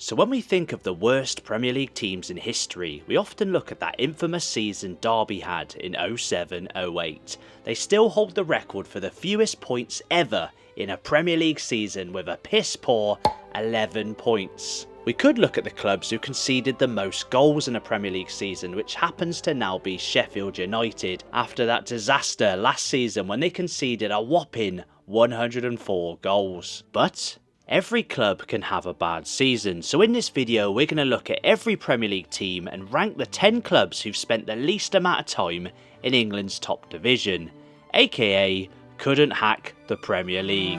So when we think of the worst Premier League teams in history, we often look at that infamous season Derby had in 07-08. They still hold the record for the fewest points ever in a Premier League season with a piss poor 11 points. We could look at the clubs who conceded the most goals in a Premier League season, which happens to now be Sheffield United, after that disaster last season when they conceded a whopping 104 goals. But every club can have a bad season, so in this video we're going to look at every Premier League team and rank the 10 clubs who've spent the least amount of time in England's top division, aka couldn't hack the Premier League.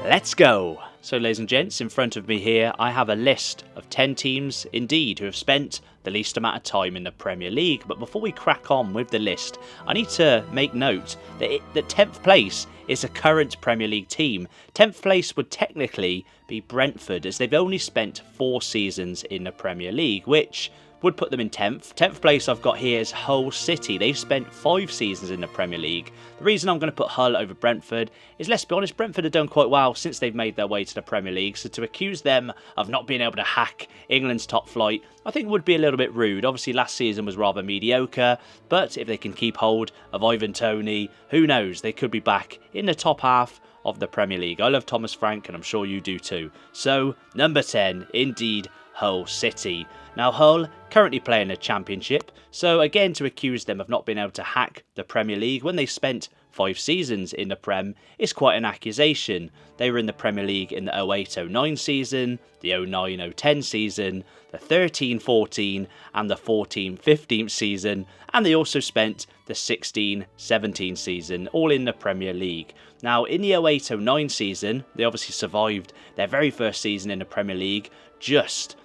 Let's go! So ladies and gents, in front of me here I have a list of 10 teams indeed who have spent the least amount of time in the Premier League. But before we crack on with the list, I need to make note that 10th place is a current Premier League team. 10th place would technically be Brentford, as they've only spent 4 seasons in the Premier League, which would put them in 10th. 10th place I've got here is Hull City. They've spent 5 seasons in the Premier League. The reason I'm going to put Hull over Brentford is, let's be honest, Brentford have done quite well since they've made their way to the Premier League, so to accuse them of not being able to hack England's top flight I think would be a little bit rude. Obviously last season was rather mediocre, but if they can keep hold of Ivan Toney, who knows, they could be back in the top half of the Premier League. I love Thomas Frank and I'm sure you do too. So number 10, indeed, Hull City. Now Hull currently play in the Championship, so again to accuse them of not being able to hack the Premier League when they spent 5 seasons in the Prem is quite an accusation. They were in the Premier League in the 08-09 season, the 09-010 season, the 13-14 and the 14-15 season, and they also spent the 16-17 season all in the Premier League. Now in the 08-09 season, they obviously survived their very first season in the Premier League.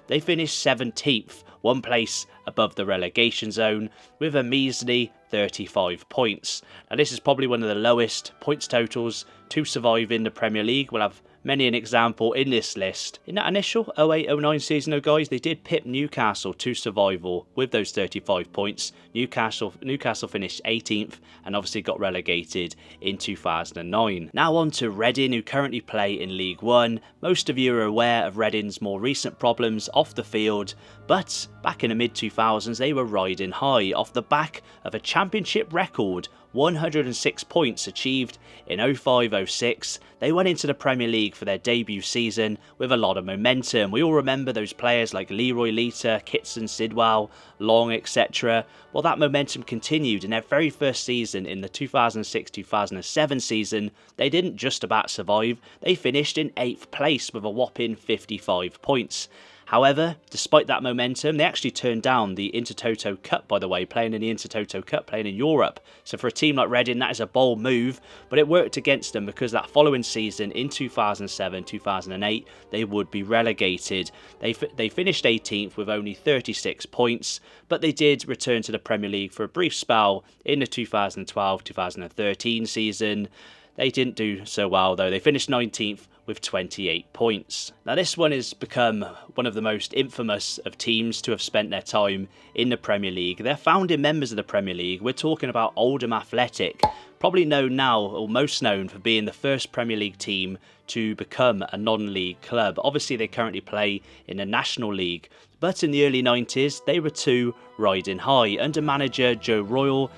They finished 17th, one place above the relegation zone, with a measly 35 points. Now this is probably one of the lowest points totals to survive in the Premier League. We'll have many an example in this list. In that initial 08-09 season though guys, they did pip Newcastle to survival with those 35 points. Newcastle finished 18th and obviously got relegated in 2009. Now on to Reading, who currently play in League One. Most of you are aware of Reading's more recent problems off the field, but back in the mid-2000s they were riding high off the back of a championship record 106 points achieved in 05-06. They went into the Premier League for their debut season with a lot of momentum. We all remember those players like Leroy Lita, Kitson Sidwell, Long, etc. Well, that momentum continued in their very first season in the 2006-2007 season. They didn't just about survive, they finished in 8th place with a whopping 55 points. However, despite that momentum, they actually turned down the Intertoto Cup, by the way, playing in the Intertoto Cup, playing in Europe. So for a team like Reading, that is a bold move, but it worked against them because that following season in 2007-2008, they would be relegated. They finished 18th with only 36 points, but they did return to the Premier League for a brief spell in the 2012-2013 season. They didn't do so well though. They finished 19th with 28 points. Now this one has become one of the most infamous of teams to have spent their time in the Premier League. They're founding members of the Premier League. We're talking about Oldham Athletic, probably known now, or most known for being the first Premier League team to become a non-league club. Obviously they currently play in the National League, but in the early 90s they were too riding high. Under manager Joe Royle,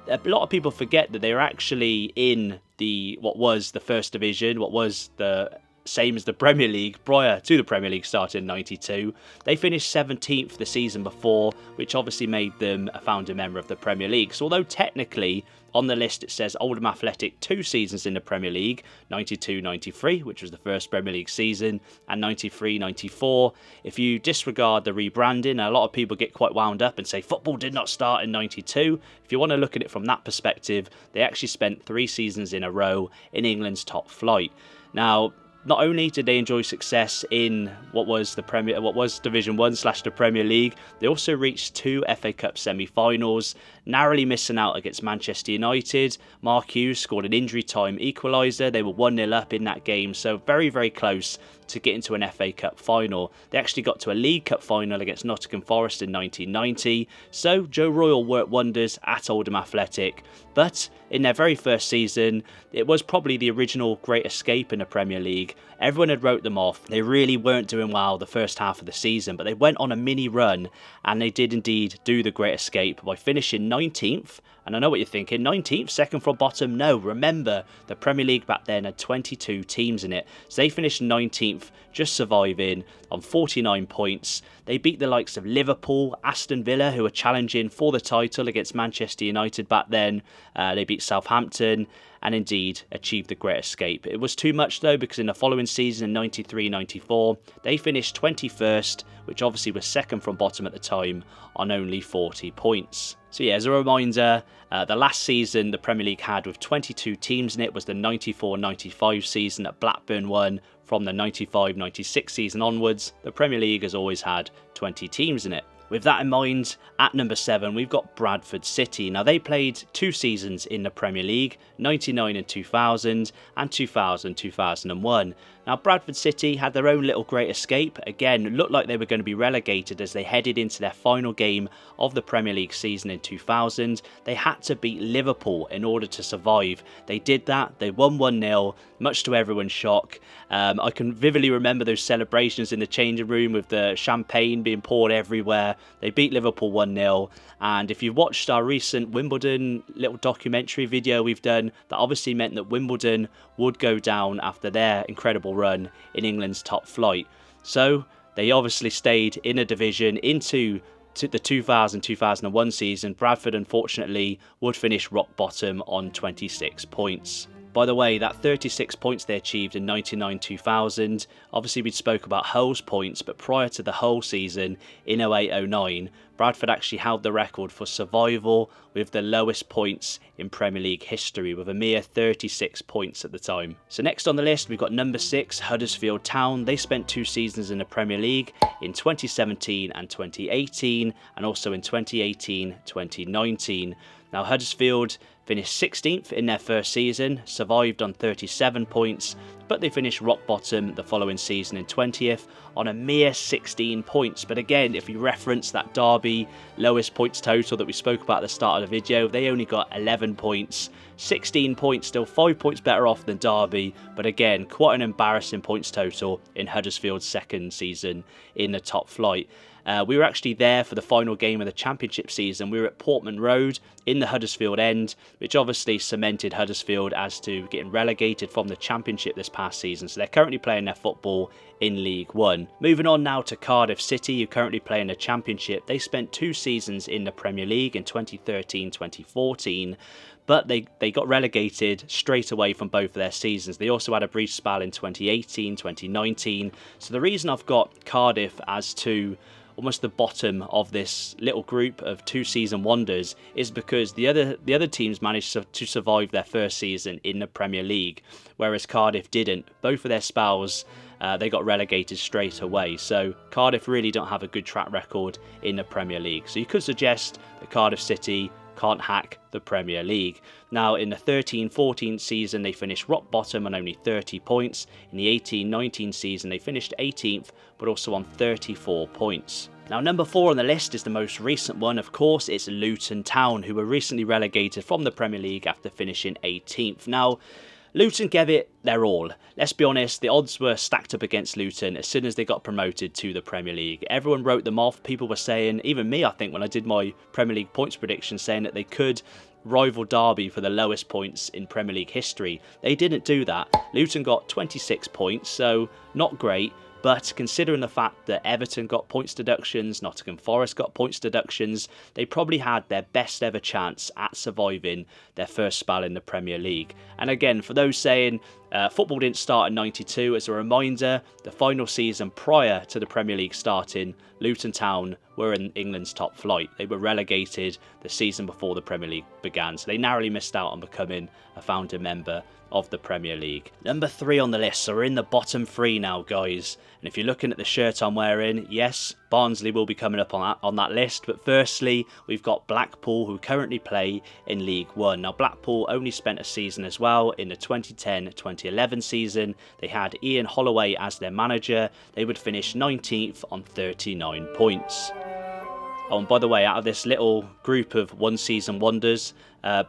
a lot of people forget that they were actually in what was the First Division, what was the same as the Premier League prior to the Premier League starting in 92. They finished 17th the season before, which obviously made them a founding member of the Premier League. So although technically on the list it says Oldham Athletic 2 seasons in the Premier League, 92-93, which was the first Premier League season, and 93-94. If you disregard the rebranding, a lot of people get quite wound up and say football did not start in 92. If you want to look at it from that perspective, they actually spent 3 seasons in a row in England's top flight. Now, not only did they enjoy success in what was Division 1 / the Premier League, they also reached 2 FA Cup semi-finals, narrowly missing out against Manchester United. Mark Hughes scored an injury time equaliser. They were 1-0 up in that game, so very, very close to get into an FA Cup final. They actually got to a League Cup final against Nottingham Forest in 1990, so Joe Royle worked wonders at Oldham Athletic. But in their very first season, it was probably the original Great Escape in the Premier League. Everyone had wrote them off. They really weren't doing well the first half of the season, but they went on a mini run, and they did indeed do the Great Escape by finishing 19th. And I know what you're thinking, 19th, second from bottom? No, remember, the Premier League back then had 22 teams in it. So they finished 19th, just surviving on 49 points. They beat the likes of Liverpool, Aston Villa, who were challenging for the title against Manchester United back then. They beat Southampton and indeed achieved the Great Escape. It was too much though, because in the following season in 93-94, they finished 21st, which obviously was second from bottom at the time, on only 40 points. So yeah, as a reminder, the last season the Premier League had with 22 teams in it was the 94-95 season that Blackburn won. From the 95-96 season onwards, the Premier League has always had 20 teams in it. With that in mind, at number 7, we've got Bradford City. Now, they played 2 seasons in the Premier League, 99 and 2000, and 2000-2001. Now, Bradford City had their own little Great Escape. Again, looked like they were going to be relegated as they headed into their final game of the Premier League season in 2000. They had to beat Liverpool in order to survive. They did that. They won 1-0, much to everyone's shock. I can vividly remember those celebrations in the changing room with the champagne being poured everywhere. They beat Liverpool 1-0, and if you've watched our recent Wimbledon little documentary video we've done, that obviously meant that Wimbledon would go down after their incredible run in England's top flight. So they obviously stayed in a division into the 2000-2001 season. Bradford unfortunately would finish rock bottom on 26 points. By the way, that 36 points they achieved in 99-2000, obviously we spoke about Hull's points, but prior to the Hull season in 08-09, Bradford actually held the record for survival with the lowest points in Premier League history, with a mere 36 points at the time. So next on the list, we've got number 6, Huddersfield Town. They spent 2 seasons in the Premier League in 2017 and 2018, and also in 2018-2019. Now, Huddersfield finished 16th in their first season, survived on 37 points, but they finished rock bottom the following season in 20th on a mere 16 points. But again, if you reference that Derby lowest points total that we spoke about at the start of the video, they only got 11 points. 16 points, still 5 points better off than Derby, but again, quite an embarrassing points total in Huddersfield's second season in the top flight. We were actually there for the final game of the Championship season. We were at Portman Road in the Huddersfield end, which obviously cemented Huddersfield as to getting relegated from the Championship this past season. So they're currently playing their football in League One. Moving on now to Cardiff City, who currently play in the Championship. They spent 2 seasons in the Premier League in 2013-2014. But they got relegated straight away from both of their seasons. They also had a brief spell in 2018-2019. So the reason I've got Cardiff as to almost the bottom of this little group of 2 season wonders is because the other teams managed to survive their first season in the Premier League, whereas Cardiff didn't. Both of their spells, they got relegated straight away. So Cardiff really don't have a good track record in the Premier League. So you could suggest that Cardiff City can't hack the Premier League. Now, in the 13-14 season, they finished rock bottom on only 30 points. In the 18-19 season, they finished 18th, but also on 34 points. Now, number 4 on the list is the most recent one. Of course, it's Luton Town, who were recently relegated from the Premier League after finishing 18th. Now, Luton gave it their all. Let's be honest, the odds were stacked up against Luton as soon as they got promoted to the Premier League. Everyone wrote them off. People were saying, even me I think when I did my Premier League points prediction, saying that they could rival Derby for the lowest points in Premier League history. They didn't do that. Luton got 26 points, so not great. But considering the fact that Everton got points deductions, Nottingham Forest got points deductions, they probably had their best ever chance at surviving their first spell in the Premier League. And again, for those saying football didn't start in 92, as a reminder, the final season prior to the Premier League starting, Luton Town were in England's top flight. They were relegated the season before the Premier League began, so they narrowly missed out on becoming a founding member of the Premier League. Number 3 on the list, so we're in the bottom 3 now, guys. And if you're looking at the shirt I'm wearing, yes, Barnsley will be coming up on that list. But firstly, we've got Blackpool, who currently play in League One. Now, Blackpool only spent a season as well in the 2010-2011 season. They had Ian Holloway as their manager. They would finish 19th on 39 points. Oh, and by the way, out of this little group of one-season wonders,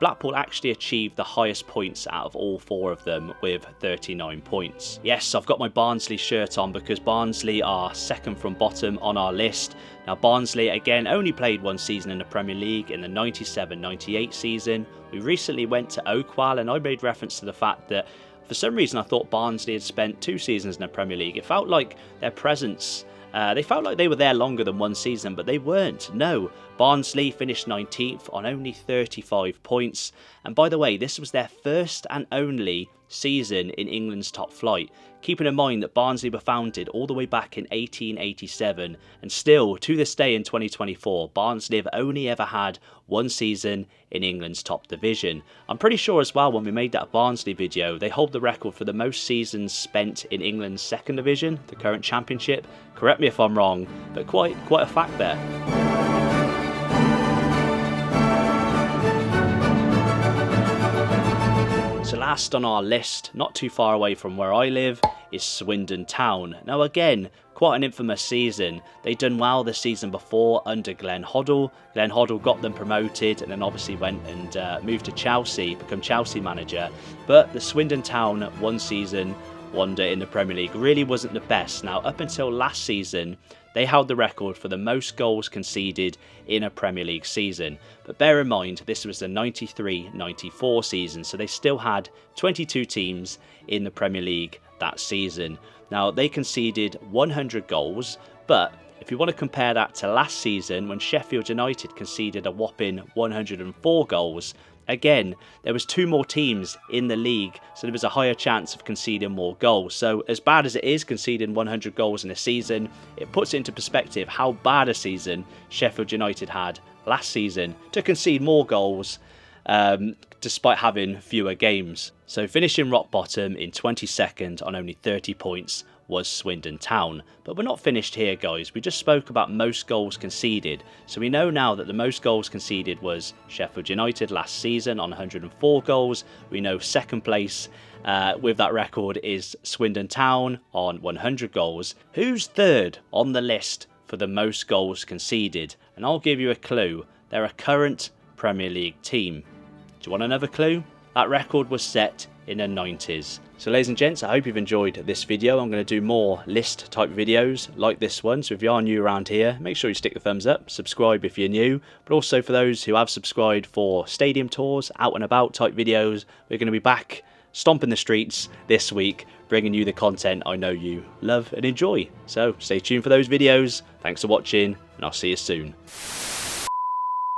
Blackpool actually achieved the highest points out of all 4 of them with 39 points. Yes, I've got my Barnsley shirt on because Barnsley are second from bottom on our list. Now, Barnsley, again, only played 1 season in the Premier League in the 97-98 season. We recently went to Oakwell, and I made reference to the fact that for some reason I thought Barnsley had spent 2 seasons in the Premier League. It felt like their presence... they felt like they were there longer than 1 season, but they weren't. No, Barnsley finished 19th on only 35 points. And by the way, this was their first and only season in England's top flight. Keeping in mind that Barnsley were founded all the way back in 1887, and still, to this day in 2024, Barnsley have only ever had 1 season in England's top division. I'm pretty sure as well, when we made that Barnsley video, they hold the record for the most seasons spent in England's second division, the current championship. Correct me if I'm wrong, but quite a fact there. So last on our list, not too far away from where I live, is Swindon Town. Now again, quite an infamous season. They'd done well the season before under Glenn Hoddle. Glenn Hoddle got them promoted and then obviously went and moved to Chelsea, become Chelsea manager. But the Swindon Town 1 season wonder in the Premier League really wasn't the best. Now, up until last season, they held the record for the most goals conceded in a Premier League season. But bear in mind, this was the 93-94 season, so they still had 22 teams in the Premier League that season. Now, they conceded 100 goals, but if you want to compare that to last season, when Sheffield United conceded a whopping 104 goals, again, there was 2 more teams in the league, so there was a higher chance of conceding more goals. So as bad as it is conceding 100 goals in a season, it puts into perspective how bad a season Sheffield United had last season to concede more goals despite having fewer games. So finishing rock bottom in 22nd on only 30 points was Swindon Town. But we're not finished here, guys. We just spoke about most goals conceded. So we know now that the most goals conceded was Sheffield United last season on 104 goals. We know second place with that record is Swindon Town on 100 goals. Who's third on the list for the most goals conceded? And I'll give you a clue. They're a current Premier League team. Do you want another clue? That record was set in the 90s. So ladies and gents, I hope you've enjoyed this video. I'm going to do more list type videos like this one. So if you are new around here, make sure you stick the thumbs up, subscribe if you're new. But also for those who have subscribed for stadium tours, out and about type videos, we're going to be back stomping the streets this week, bringing you the content I know you love and enjoy. So stay tuned for those videos. Thanks for watching, and I'll see you soon.